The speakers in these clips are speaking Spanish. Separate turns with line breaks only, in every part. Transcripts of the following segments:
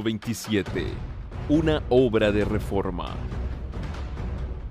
8:27. Una obra de reforma.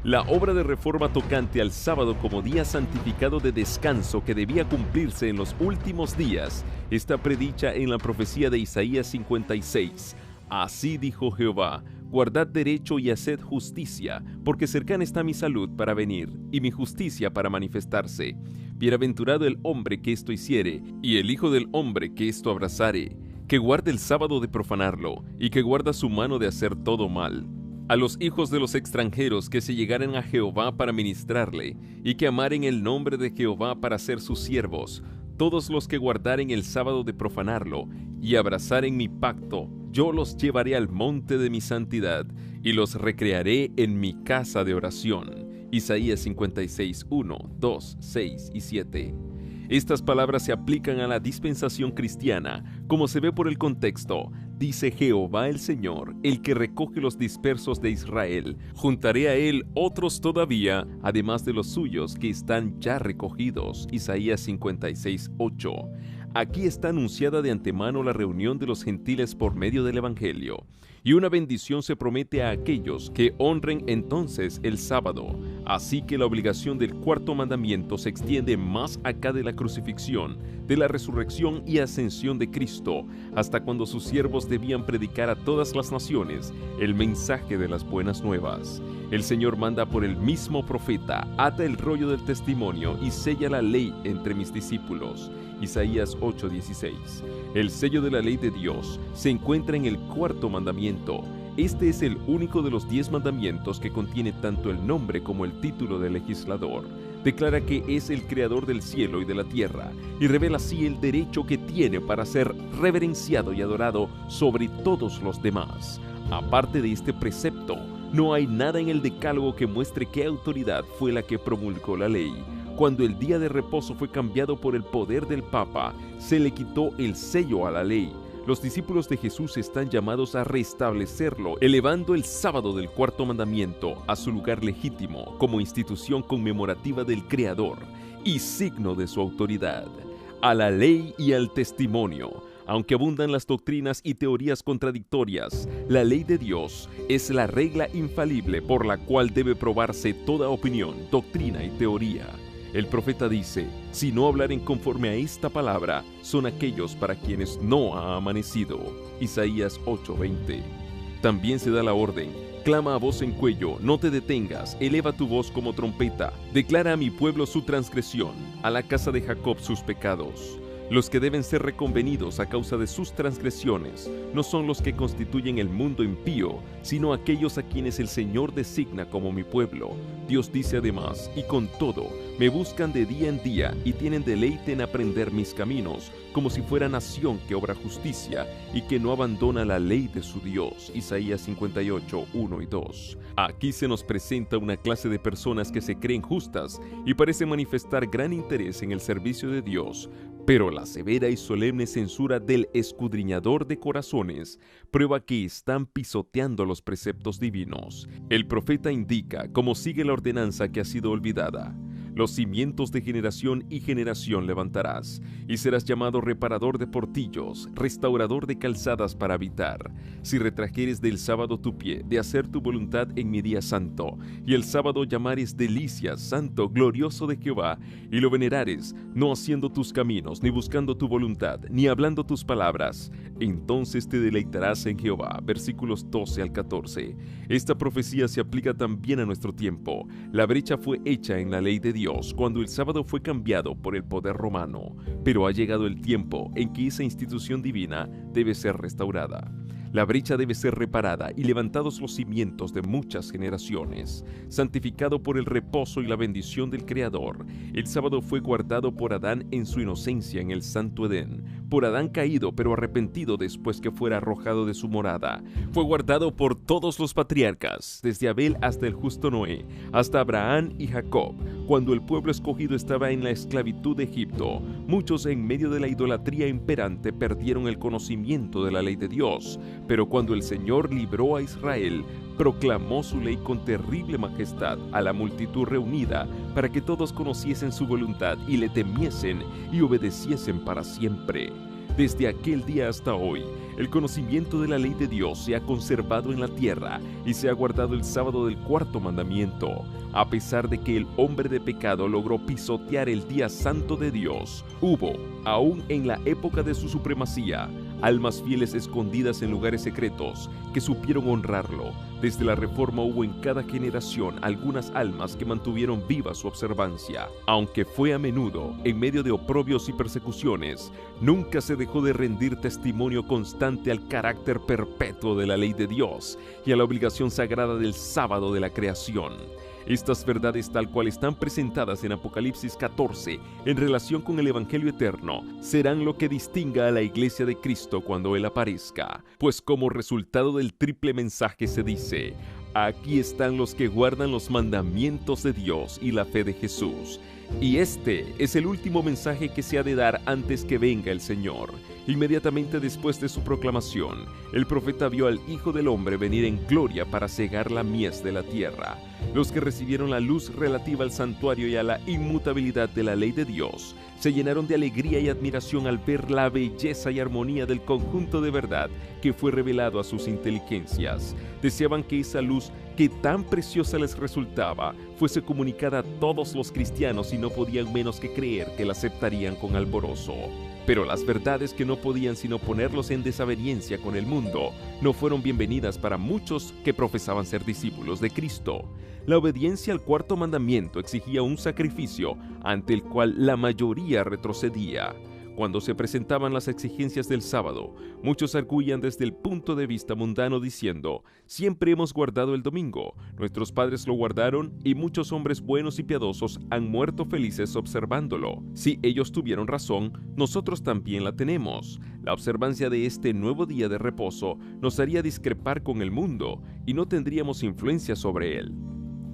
La obra de reforma tocante al sábado como día santificado de descanso que debía cumplirse en los últimos días está predicha en la profecía de Isaías 56. Así dijo Jehová: guardad derecho y haced justicia, porque cercana está mi salud para venir, y mi justicia para manifestarse. Bienaventurado el hombre que esto hiciere, y el hijo del hombre que esto abrazare, que guarde el sábado de profanarlo, y que guarda su mano de hacer todo mal. A los hijos de los extranjeros que se llegaren a Jehová para ministrarle, y que amaren el nombre de Jehová para ser sus siervos, todos los que guardaren el sábado de profanarlo, y abrazaren mi pacto, yo los llevaré al monte de mi santidad, y los recrearé en mi casa de oración. Isaías 56, 1, 2, 6 y 7. Estas palabras se aplican a la dispensación cristiana, como se ve por el contexto. Dice Jehová el Señor, el que recoge los dispersos de Israel. Juntaré a él otros todavía, además de los suyos que están ya recogidos. Isaías 56, 8. Aquí está anunciada de antemano la reunión de los gentiles por medio del Evangelio, y una bendición se promete a aquellos que honren entonces el sábado. Así que la obligación del cuarto mandamiento se extiende más acá de la crucifixión, de la resurrección y ascensión de Cristo, hasta cuando sus siervos debían predicar a todas las naciones el mensaje de las buenas nuevas. El Señor manda por el mismo profeta: ata el rollo del testimonio y sella la ley entre mis discípulos. Isaías 8:16. El sello de la ley de Dios se encuentra en el cuarto mandamiento. Este es el único de los 10 mandamientos que contiene tanto el nombre como el título del legislador. Declara que es el creador del cielo y de la tierra, y revela así el derecho que tiene para ser reverenciado y adorado sobre todos los demás. Aparte de este precepto, no hay nada en el decálogo que muestre qué autoridad fue la que promulgó la ley. Cuando el día de reposo fue cambiado por el poder del Papa, se le quitó el sello a la ley. Los discípulos de Jesús están llamados a restablecerlo, elevando el sábado del cuarto mandamiento a su lugar legítimo como institución conmemorativa del Creador y signo de su autoridad. A la ley y al testimonio. Aunque abundan las doctrinas y teorías contradictorias, la ley de Dios es la regla infalible por la cual debe probarse toda opinión, doctrina y teoría. El profeta dice: si no hablaren conforme a esta palabra, son aquellos para quienes no ha amanecido. Isaías 8:20. También se da la orden: clama a voz en cuello, no te detengas, eleva tu voz como trompeta, declara a mi pueblo su transgresión, a la casa de Jacob sus pecados. Los que deben ser reconvenidos a causa de sus transgresiones no son los que constituyen el mundo impío, sino aquellos a quienes el Señor designa como mi pueblo. Dios dice además: y con todo, me buscan de día en día y tienen deleite en aprender mis caminos, como si fuera nación que obra justicia y que no abandona la ley de su Dios. Isaías 58, 1 y 2. Aquí se nos presenta una clase de personas que se creen justas y parecen manifestar gran interés en el servicio de Dios, pero la severa y solemne censura del escudriñador de corazones prueba que están pisoteando los preceptos divinos. El profeta indica cómo sigue la ordenanza que ha sido olvidada: los cimientos de generación y generación levantarás, y serás llamado reparador de portillos, restaurador de calzadas para habitar. Si retrajeres del sábado tu pie, de hacer tu voluntad en mi día santo, y el sábado llamares delicia, santo, glorioso de Jehová, y lo venerares, no haciendo tus caminos, ni buscando tu voluntad, ni hablando tus palabras, entonces te deleitarás en Jehová. Versículos 12 al 14. Esta profecía se aplica también a nuestro tiempo. La brecha fue hecha en la ley de Dios cuando el sábado fue cambiado por el poder romano, pero ha llegado el tiempo en que esa institución divina debe ser restaurada. La brecha debe ser reparada y levantados los cimientos de muchas generaciones. Santificado por el reposo y la bendición del Creador, el sábado fue guardado por Adán en su inocencia en el santo Edén, por Adán caído pero arrepentido después que fuera arrojado de su morada. Fue guardado por todos los patriarcas, desde Abel hasta el justo Noé, hasta Abraham y Jacob. Cuando el pueblo escogido estaba en la esclavitud de Egipto, muchos en medio de la idolatría imperante perdieron el conocimiento de la ley de Dios. Pero cuando el Señor libró a Israel, proclamó su ley con terrible majestad a la multitud reunida, para que todos conociesen su voluntad y le temiesen y obedeciesen para siempre. Desde aquel día hasta hoy, el conocimiento de la ley de Dios se ha conservado en la tierra y se ha guardado el sábado del cuarto mandamiento. A pesar de que el hombre de pecado logró pisotear el día santo de Dios, hubo, aún en la época de su supremacía, almas fieles escondidas en lugares secretos que supieron honrarlo. Desde la Reforma hubo en cada generación algunas almas que mantuvieron viva su observancia. Aunque fue a menudo en medio de oprobios y persecuciones, nunca se dejó de rendir testimonio constante al carácter perpetuo de la ley de Dios y a la obligación sagrada del sábado de la creación. Estas verdades, tal cual están presentadas en Apocalipsis 14 en relación con el Evangelio eterno, serán lo que distinga a la Iglesia de Cristo cuando Él aparezca. Pues como resultado del triple mensaje se dice: aquí están los que guardan los mandamientos de Dios y la fe de Jesús. Y este es el último mensaje que se ha de dar antes que venga el Señor. Inmediatamente después de su proclamación, el profeta vio al Hijo del Hombre venir en gloria para cegar la mies de la tierra. Los que recibieron la luz relativa al santuario y a la inmutabilidad de la ley de Dios se llenaron de alegría y admiración al ver la belleza y armonía del conjunto de verdad que fue revelado a sus inteligencias. Deseaban que esa luz, que tan preciosa les resultaba, fuese comunicada a todos los cristianos y no podían menos que creer que la aceptarían con alborozo. Pero las verdades que no podían sino ponerlos en desaveniencia con el mundo no fueron bienvenidas para muchos que profesaban ser discípulos de Cristo. La obediencia al cuarto mandamiento exigía un sacrificio ante el cual la mayoría retrocedía. Cuando se presentaban las exigencias del sábado, muchos arguían desde el punto de vista mundano diciendo: siempre hemos guardado el domingo, nuestros padres lo guardaron y muchos hombres buenos y piadosos han muerto felices observándolo. Si ellos tuvieron razón, nosotros también la tenemos. La observancia de este nuevo día de reposo nos haría discrepar con el mundo y no tendríamos influencia sobre él.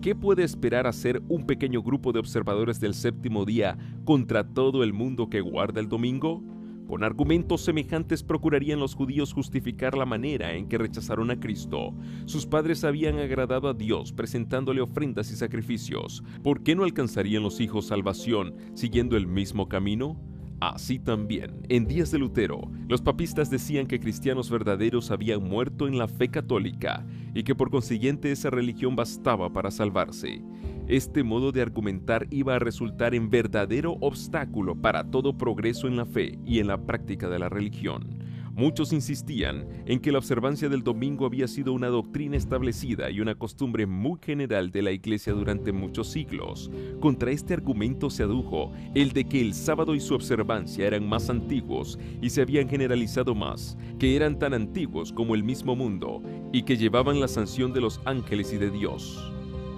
¿Qué puede esperar hacer un pequeño grupo de observadores del séptimo día contra todo el mundo que guarda el domingo? Con argumentos semejantes procurarían los judíos justificar la manera en que rechazaron a Cristo. Sus padres habían agradado a Dios presentándole ofrendas y sacrificios. ¿Por qué no alcanzarían los hijos salvación siguiendo el mismo camino? Así también, en días de Lutero, los papistas decían que cristianos verdaderos habían muerto en la fe católica y que por consiguiente esa religión bastaba para salvarse. Este modo de argumentar iba a resultar en verdadero obstáculo para todo progreso en la fe y en la práctica de la religión. Muchos insistían en que la observancia del domingo había sido una doctrina establecida y una costumbre muy general de la Iglesia durante muchos siglos. Contra este argumento se adujo el de que el sábado y su observancia eran más antiguos y se habían generalizado más, que eran tan antiguos como el mismo mundo y que llevaban la sanción de los ángeles y de Dios.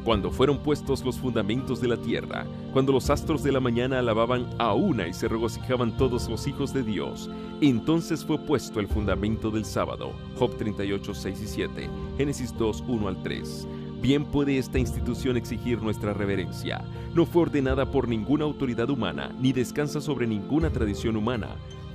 Cuando fueron puestos los fundamentos de la tierra, cuando los astros de la mañana alababan a una y se regocijaban todos los hijos de Dios, entonces fue puesto el fundamento del sábado. Job 38, 6 y 7, Génesis 2, 1 al 3. Bien puede esta institución exigir nuestra reverencia. No fue ordenada por ninguna autoridad humana, ni descansa sobre ninguna tradición humana.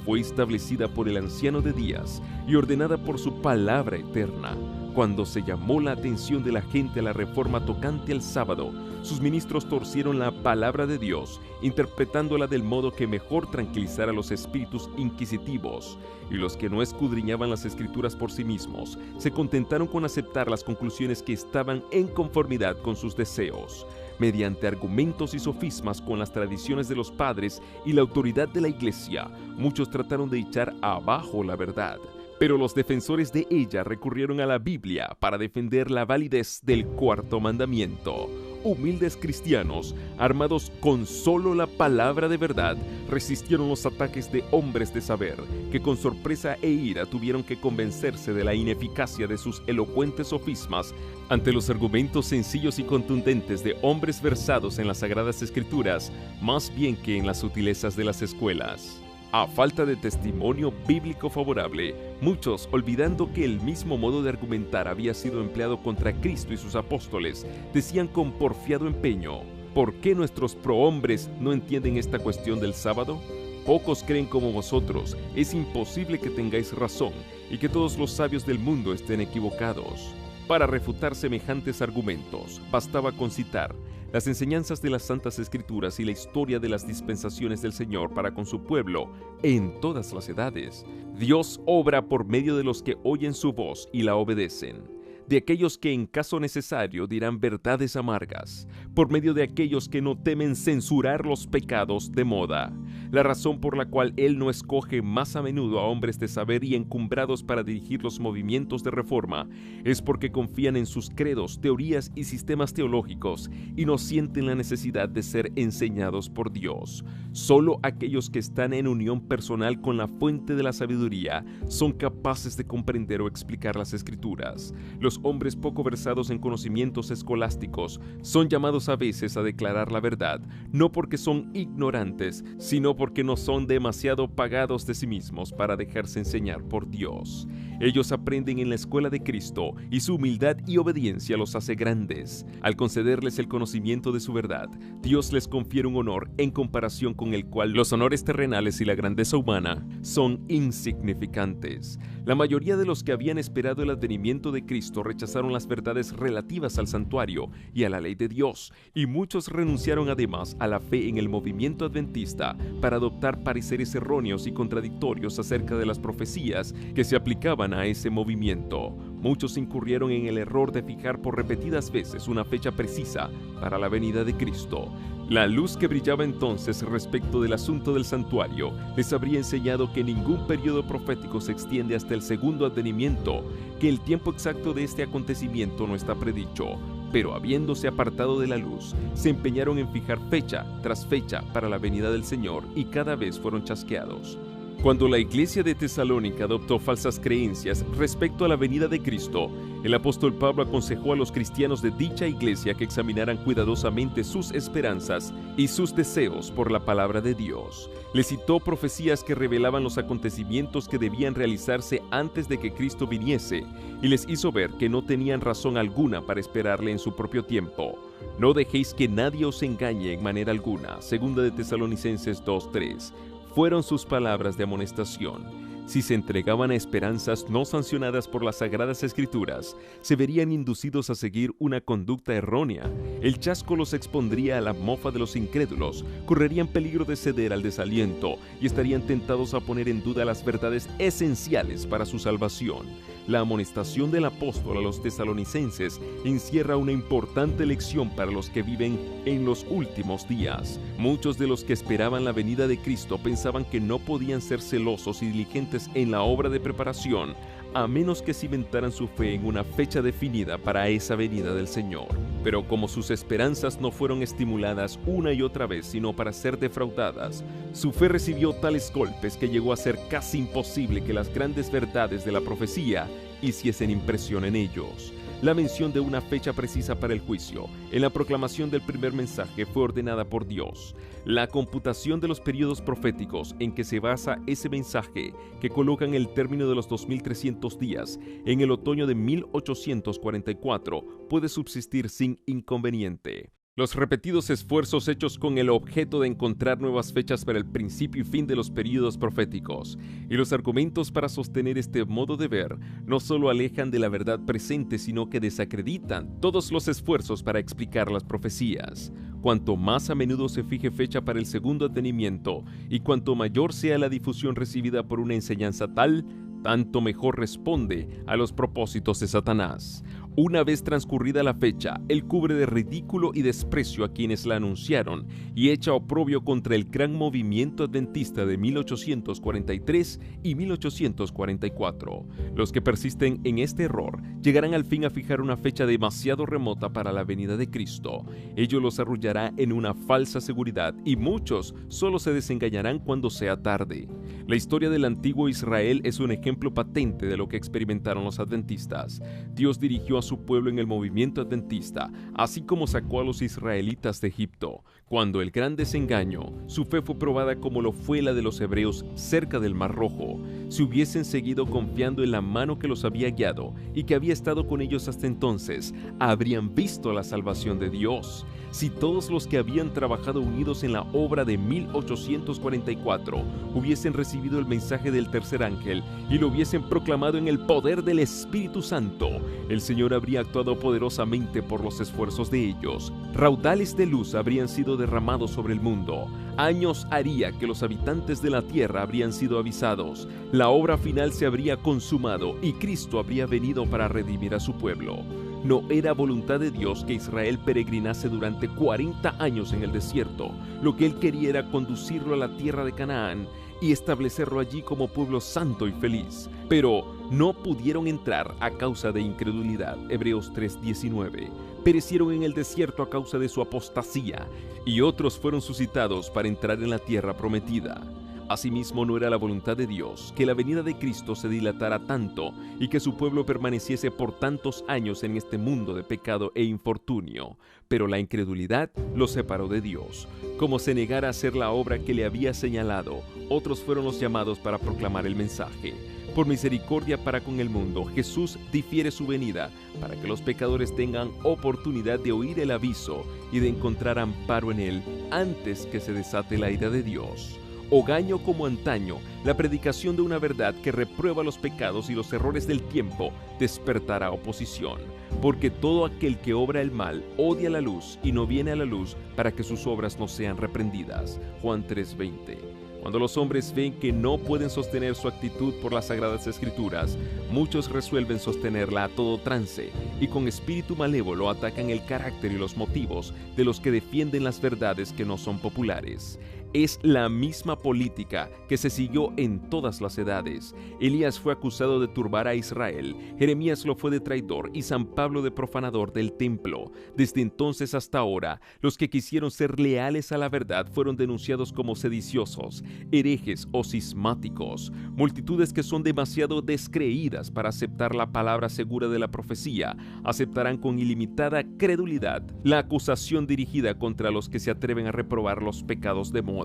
Fue establecida por el anciano de días y ordenada por su palabra eterna. Cuando se llamó la atención de la gente a la reforma tocante al sábado, sus ministros torcieron la palabra de Dios, interpretándola del modo que mejor tranquilizara a los espíritus inquisitivos, y los que no escudriñaban las escrituras por sí mismos, se contentaron con aceptar las conclusiones que estaban en conformidad con sus deseos. Mediante argumentos y sofismas con las tradiciones de los padres y la autoridad de la Iglesia, muchos trataron de echar abajo la verdad. Pero los defensores de ella recurrieron a la Biblia para defender la validez del cuarto mandamiento. Humildes cristianos, armados con solo la palabra de verdad, resistieron los ataques de hombres de saber, que con sorpresa e ira tuvieron que convencerse de la ineficacia de sus elocuentes sofismas ante los argumentos sencillos y contundentes de hombres versados en las Sagradas Escrituras, más bien que en las sutilezas de las escuelas. A falta de testimonio bíblico favorable, muchos, olvidando que el mismo modo de argumentar había sido empleado contra Cristo y sus apóstoles, decían con porfiado empeño: ¿por qué nuestros prohombres no entienden esta cuestión del sábado? Pocos creen como vosotros, es imposible que tengáis razón y que todos los sabios del mundo estén equivocados. Para refutar semejantes argumentos, bastaba con citar las enseñanzas de las Santas Escrituras y la historia de las dispensaciones del Señor para con su pueblo en todas las edades. Dios obra por medio de los que oyen su voz y la obedecen, de aquellos que en caso necesario dirán verdades amargas, por medio de aquellos que no temen censurar los pecados de moda. La razón por la cual Él no escoge más a menudo a hombres de saber y encumbrados para dirigir los movimientos de reforma es porque confían en sus credos, teorías y sistemas teológicos y no sienten la necesidad de ser enseñados por Dios. Solo aquellos que están en unión personal con la fuente de la sabiduría son capaces de comprender o explicar las Escrituras. Los hombres poco versados en conocimientos escolásticos son llamados a veces a declarar la verdad, no porque son ignorantes, sino porque no son demasiado pagados de sí mismos para dejarse enseñar por Dios. Ellos aprenden en la escuela de Cristo y su humildad y obediencia los hace grandes. Al concederles el conocimiento de su verdad, Dios les confiere un honor en comparación con el cual los honores terrenales y la grandeza humana son insignificantes. La mayoría de los que habían esperado el advenimiento de Cristo rechazaron las verdades relativas al santuario y a la ley de Dios, y muchos renunciaron además a la fe en el movimiento adventista para adoptar pareceres erróneos y contradictorios acerca de las profecías que se aplicaban a ese movimiento. Muchos incurrieron en el error de fijar por repetidas veces una fecha precisa para la venida de Cristo. La luz que brillaba entonces respecto del asunto del santuario les habría enseñado que ningún periodo profético se extiende hasta el segundo advenimiento, que el tiempo exacto de este acontecimiento no está predicho, pero habiéndose apartado de la luz, se empeñaron en fijar fecha tras fecha para la venida del Señor y cada vez fueron chasqueados. Cuando la iglesia de Tesalónica adoptó falsas creencias respecto a la venida de Cristo, el apóstol Pablo aconsejó a los cristianos de dicha iglesia que examinaran cuidadosamente sus esperanzas y sus deseos por la palabra de Dios. Les citó profecías que revelaban los acontecimientos que debían realizarse antes de que Cristo viniese y les hizo ver que no tenían razón alguna para esperarle en su propio tiempo. No dejéis que nadie os engañe en manera alguna. Segunda de Tesalonicenses 2:3. Fueron sus palabras de amonestación. Si se entregaban a esperanzas no sancionadas por las Sagradas Escrituras, se verían inducidos a seguir una conducta errónea. El chasco los expondría a la mofa de los incrédulos, correrían peligro de ceder al desaliento y estarían tentados a poner en duda las verdades esenciales para su salvación. La amonestación del apóstol a los tesalonicenses encierra una importante lección para los que viven en los últimos días. Muchos de los que esperaban la venida de Cristo pensaban que no podían ser celosos y diligentes en la obra de preparación, a menos que cimentaran su fe en una fecha definida para esa venida del Señor. Pero como sus esperanzas no fueron estimuladas una y otra vez, sino para ser defraudadas, su fe recibió tales golpes que llegó a ser casi imposible que las grandes verdades de la profecía hiciesen impresión en ellos. La mención de una fecha precisa para el juicio en la proclamación del primer mensaje fue ordenada por Dios. La computación de los periodos proféticos en que se basa ese mensaje, que colocan el término de los 2300 días en el otoño de 1844, puede subsistir sin inconveniente. Los repetidos esfuerzos hechos con el objeto de encontrar nuevas fechas para el principio y fin de los períodos proféticos y los argumentos para sostener este modo de ver no solo alejan de la verdad presente, sino que desacreditan todos los esfuerzos para explicar las profecías. Cuanto más a menudo se fije fecha para el segundo advenimiento y cuanto mayor sea la difusión recibida por una enseñanza tal, tanto mejor responde a los propósitos de Satanás. Una vez transcurrida la fecha, él cubre de ridículo y desprecio a quienes la anunciaron y echa oprobio contra el gran movimiento adventista de 1843 y 1844. Los que persisten en este error llegarán al fin a fijar una fecha demasiado remota para la venida de Cristo. Ello los arrullará en una falsa seguridad y muchos solo se desengañarán cuando sea tarde. La historia del antiguo Israel es un ejemplo patente de lo que experimentaron los adventistas. Dios dirigió a su pueblo en el movimiento adventista, así como sacó a los israelitas de Egipto. Cuando el gran desengaño, su fe fue probada como lo fue la de los hebreos cerca del Mar Rojo. Si hubiesen seguido confiando en la mano que los había guiado y que había estado con ellos hasta entonces, habrían visto la salvación de Dios. Si todos los que habían trabajado unidos en la obra de 1844 hubiesen recibido el mensaje del tercer ángel y lo hubiesen proclamado en el poder del Espíritu Santo, el Señor habría actuado poderosamente por los esfuerzos de ellos. Raudales de luz habrían sido derramados sobre el mundo. Años haría que los habitantes de la tierra habrían sido avisados. La obra final se habría consumado y Cristo habría venido para redimir a su pueblo. No era voluntad de Dios que Israel peregrinase durante 40 años en el desierto. Lo que Él quería era conducirlo a la tierra de Canaán y establecerlo allí como pueblo santo y feliz. Pero no pudieron entrar a causa de incredulidad. Hebreos 3:19. Perecieron en el desierto a causa de su apostasía, y otros fueron suscitados para entrar en la tierra prometida. Asimismo, no era la voluntad de Dios que la venida de Cristo se dilatara tanto y que su pueblo permaneciese por tantos años en este mundo de pecado e infortunio. Pero la incredulidad los separó de Dios. Como se negara a hacer la obra que le había señalado, otros fueron los llamados para proclamar el mensaje. Por misericordia para con el mundo, Jesús difiere su venida para que los pecadores tengan oportunidad de oír el aviso y de encontrar amparo en él antes que se desate la ira de Dios. Hogaño como antaño, la predicación de una verdad que reprueba los pecados y los errores del tiempo despertará oposición, porque todo aquel que obra el mal odia la luz y no viene a la luz para que sus obras no sean reprendidas. Juan 3:20. Cuando los hombres ven que no pueden sostener su actitud por las Sagradas Escrituras, muchos resuelven sostenerla a todo trance y con espíritu malévolo atacan el carácter y los motivos de los que defienden las verdades que no son populares. Es la misma política que se siguió en todas las edades. Elías fue acusado de turbar a Israel, Jeremías lo fue de traidor y San Pablo de profanador del templo. Desde entonces hasta ahora, los que quisieron ser leales a la verdad fueron denunciados como sediciosos, herejes o cismáticos. Multitudes que son demasiado descreídas para aceptar la palabra segura de la profecía aceptarán con ilimitada credulidad la acusación dirigida contra los que se atreven a reprobar los pecados de moda.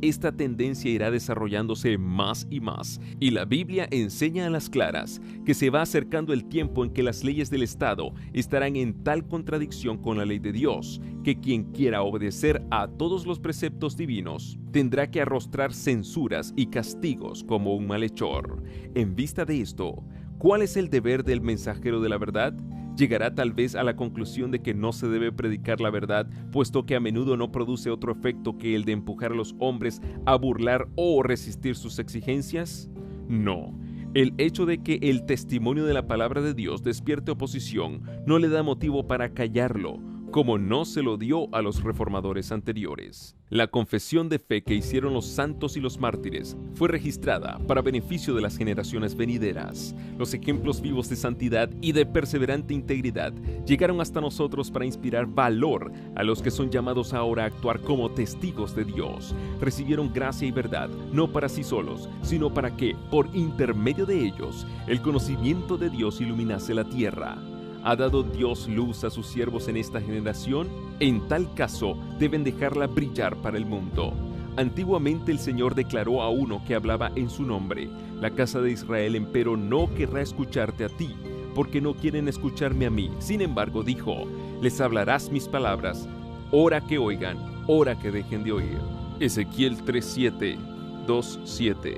Esta tendencia irá desarrollándose más y más, y la Biblia enseña a las claras que se va acercando el tiempo en que las leyes del Estado estarán en tal contradicción con la ley de Dios, que quien quiera obedecer a todos los preceptos divinos tendrá que arrostrar censuras y castigos como un malhechor. En vista de esto, ¿cuál es el deber del mensajero de la verdad? Llegará tal vez a la conclusión de que no se debe predicar la verdad, puesto que a menudo no produce otro efecto que el de empujar a los hombres a burlar o resistir sus exigencias. No. El hecho de que el testimonio de la palabra de Dios despierte oposición no le da motivo para callarlo, como no se lo dio a los reformadores anteriores. La confesión de fe que hicieron los santos y los mártires fue registrada para beneficio de las generaciones venideras. Los ejemplos vivos de santidad y de perseverante integridad llegaron hasta nosotros para inspirar valor a los que son llamados ahora a actuar como testigos de Dios. Recibieron gracia y verdad, no para sí solos, sino para que, por intermedio de ellos, el conocimiento de Dios iluminase la tierra. ¿Ha dado Dios luz a sus siervos en esta generación? En tal caso, deben dejarla brillar para el mundo. Antiguamente el Señor declaró a uno que hablaba en su nombre: la casa de Israel empero no querrá escucharte a ti, porque no quieren escucharme a mí. Sin embargo, dijo: les hablarás mis palabras, hora que oigan, hora que dejen de oír. Ezequiel 3:7, 2:7.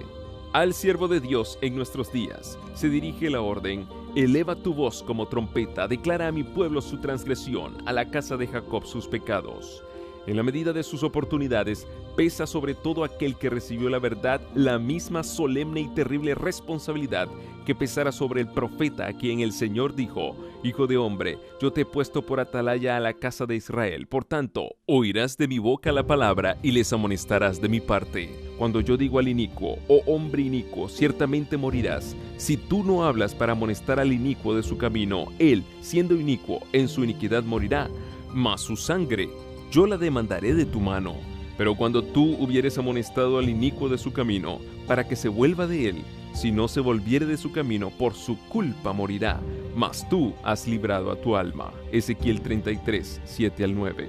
Al siervo de Dios en nuestros días se dirige la orden: eleva tu voz como trompeta, declara a mi pueblo su transgresión, a la casa de Jacob sus pecados. En la medida de sus oportunidades, pesa sobre todo aquel que recibió la verdad la misma solemne y terrible responsabilidad que pesara sobre el profeta, a quien el Señor dijo: Hijo de hombre, yo te he puesto por atalaya a la casa de Israel. Por tanto, oirás de mi boca la palabra y les amonestarás de mi parte. Cuando yo digo al inicuo: oh hombre inicuo, ciertamente morirás. Si tú no hablas para amonestar al inicuo de su camino, él, siendo inicuo, en su iniquidad morirá, mas su sangre yo la demandaré de tu mano. Pero cuando tú hubieres amonestado al inicuo de su camino, para que se vuelva de él, si no se volviere de su camino, por su culpa morirá, mas tú has librado a tu alma. Ezequiel 33, 7-9.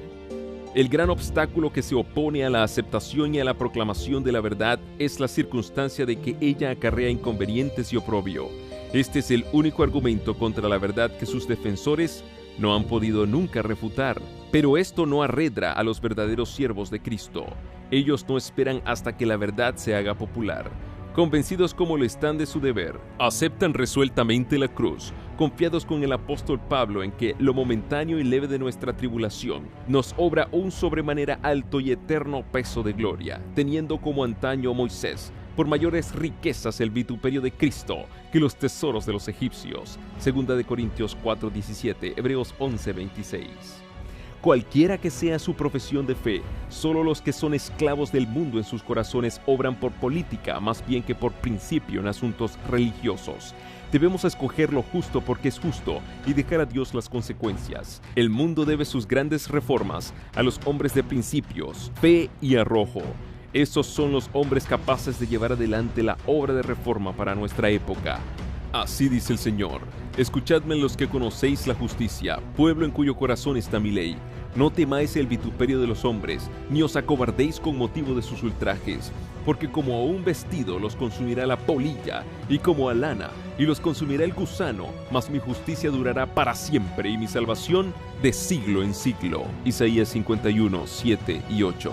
El gran obstáculo que se opone a la aceptación y a la proclamación de la verdad es la circunstancia de que ella acarrea inconvenientes y oprobio. Este es el único argumento contra la verdad que sus defensores no han podido nunca refutar. Pero esto no arredra a los verdaderos siervos de Cristo. Ellos no esperan hasta que la verdad se haga popular. Convencidos como lo están de su deber, aceptan resueltamente la cruz, confiados con el apóstol Pablo en que lo momentáneo y leve de nuestra tribulación nos obra un sobremanera alto y eterno peso de gloria, teniendo como antaño Moisés por mayores riquezas el vituperio de Cristo que los tesoros de los egipcios. 2 Corintios 4:17, Hebreos 11:26. Cualquiera que sea su profesión de fe, solo los que son esclavos del mundo en sus corazones obran por política más bien que por principio en asuntos religiosos. Debemos escoger lo justo porque es justo y dejar a Dios las consecuencias. El mundo debe sus grandes reformas a los hombres de principios, fe y arrojo. Estos son los hombres capaces de llevar adelante la obra de reforma para nuestra época. Así dice el Señor: escuchadme los que conocéis la justicia, pueblo en cuyo corazón está mi ley. No temáis el vituperio de los hombres, ni os acobardéis con motivo de sus ultrajes, porque como a un vestido los consumirá la polilla, y como a lana, y los consumirá el gusano, mas mi justicia durará para siempre, y mi salvación de siglo en siglo. Isaías 51, 7 y 8.